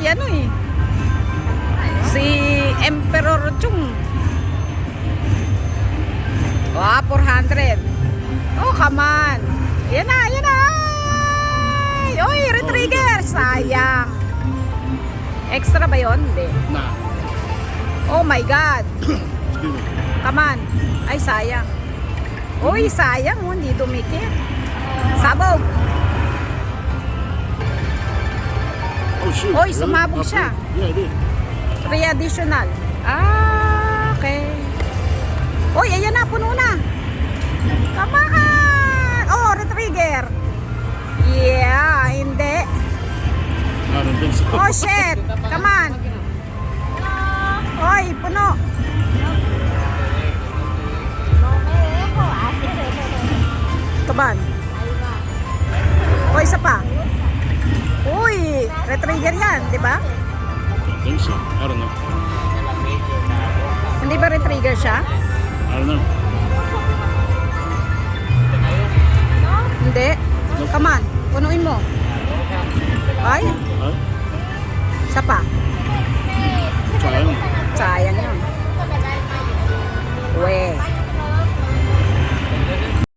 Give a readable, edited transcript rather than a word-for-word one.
ano eh. Si Emperor Chung. Ah, 400. Oh, come on. Yan na, yan na. Ay! Oy, retrigger. Sayang. Extra ba yun? Hindi. Nah. Oh my God. Excuse me. Come on. Ay, sayang. Uy, sayang. Oh, hindi dumikit. Sabog. Oh shoot. Oy, sumabog siya. Yeah, I did. 3 additional. Ah, okay. Uy, ayan na. Puno na. Come on. Oh, retrigger. Yeah, hindi. I don't think so. Oh, shit. Come on. Oy, puno. Come on. O, isa pa. Uy, retrigger yan, di ba? I think so. I don't know. Hindi ba retrigger siya? I don't know. Hindi. Come on, punuin mo. Ay, Huh? isa pa. Sayang. Sayang yun. We.